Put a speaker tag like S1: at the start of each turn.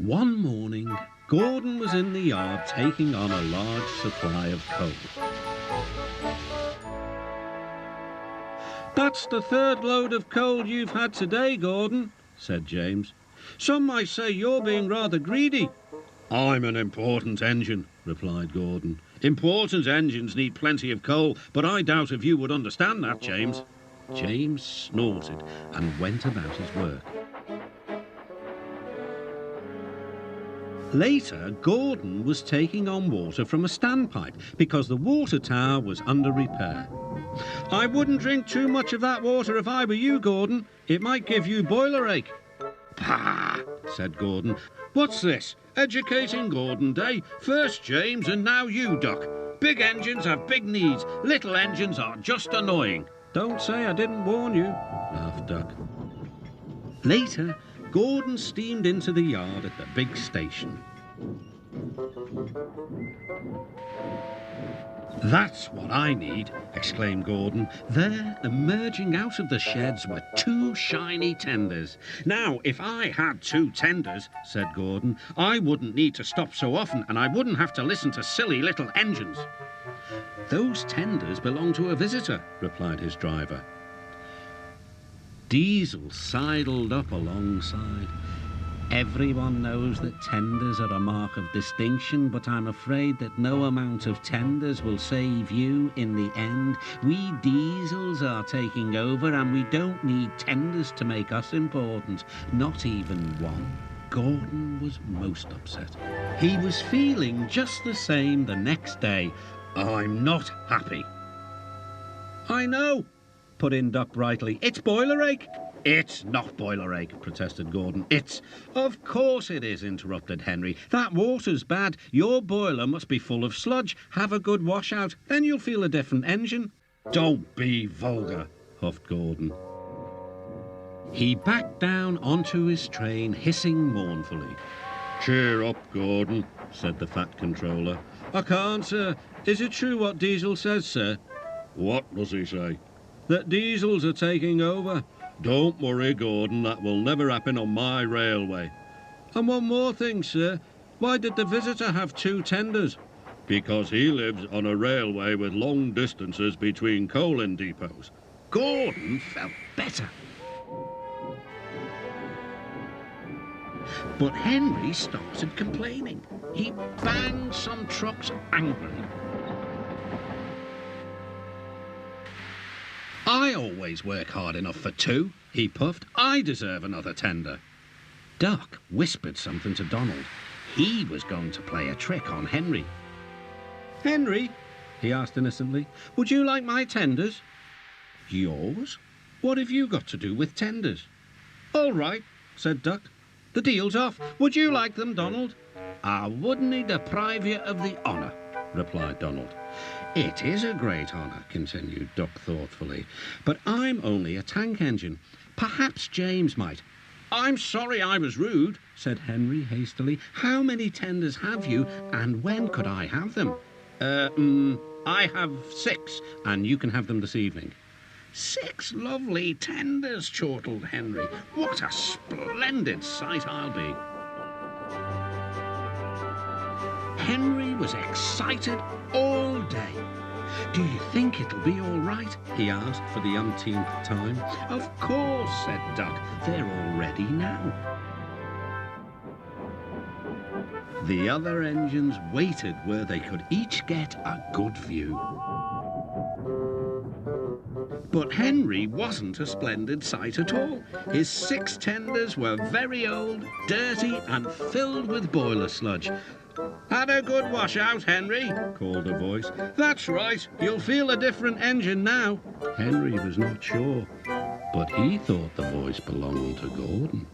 S1: One morning, Gordon was in the yard taking on a large supply of coal. "That's the third load of coal you've had today, Gordon," said James. "Some might say you're being rather greedy." "I'm an important engine," replied Gordon. "Important engines need plenty of coal, but I doubt if you would understand that, James." James snorted and went about his work. Later, Gordon was taking on water from a standpipe because the water tower was under repair. "I wouldn't drink too much of that water if I were you, Gordon. It might give you boiler ache." "Pah!" said Gordon. "What's this? Educating Gordon Day? First James and now you, Duck. Big engines have big needs. Little engines are just annoying." "Don't say I didn't warn you," laughed Duck. Later, Gordon steamed into the yard at the big station. "That's what I need," exclaimed Gordon. There, emerging out of the sheds, were 2 shiny tenders. "Now, if I had 2 tenders," said Gordon, "I wouldn't need to stop so often, and I wouldn't have to listen to silly little engines." "Those tenders belong to a visitor," replied his driver. Diesel sidled up alongside. "Everyone knows that tenders are a mark of distinction, but I'm afraid that no amount of tenders will save you in the end. We diesels are taking over, and we don't need tenders to make us important, not even one." Gordon was most upset. He was feeling just the same the next day. "I'm not happy." "I know," put in Duck brightly. "It's boiler ache." "It's not boiler ache," protested Gordon. "It's—" "Of course it is," interrupted Henry. "That water's bad. Your boiler must be full of sludge. Have a good washout, then you'll feel a different engine." "Don't be vulgar," huffed Gordon. He backed down onto his train, hissing mournfully. "Cheer up, Gordon," said the Fat Controller. "I can't, sir. Is it true what Diesel says, sir?" "What does he say?" "That diesels are taking over." "Don't worry, Gordon, that will never happen on my railway." "And one more thing, sir. Why did the visitor have 2 tenders?" "Because he lives on a railway with long distances between coaling depots." Gordon felt better. But Henry started complaining. He banged some trucks angrily. "I always work hard enough for 2, he puffed. "I deserve another tender." Duck whispered something to Donald. He was going to play a trick on Henry. "Henry," he asked innocently, "would you like my tenders?" "Yours? What have you got to do with tenders?" "All right," said Duck. "The deal's off. Would you like them, Donald?" "I wouldn't deprive you of the honour," replied Donald. "It is a great honour," continued Duck thoughtfully, "but I'm only a tank engine. Perhaps James might." "I'm sorry I was rude," said Henry hastily. "How many tenders have you, and when could I have them?" I have 6, and you can have them this evening." "6 lovely tenders," chortled Henry. "What a splendid sight I'll be." Henry was excited all day. "Do you think it'll be all right?" he asked for the umpteenth time. "Of course," said Duck. "They're all ready now." The other engines waited where they could each get a good view. But Henry wasn't a splendid sight at all. His 6 tenders were very old, dirty, and filled with boiler sludge. "Had a good wash out, Henry?" called a voice. "That's right. You'll feel a different engine now." Henry was not sure, but he thought the voice belonged to Gordon.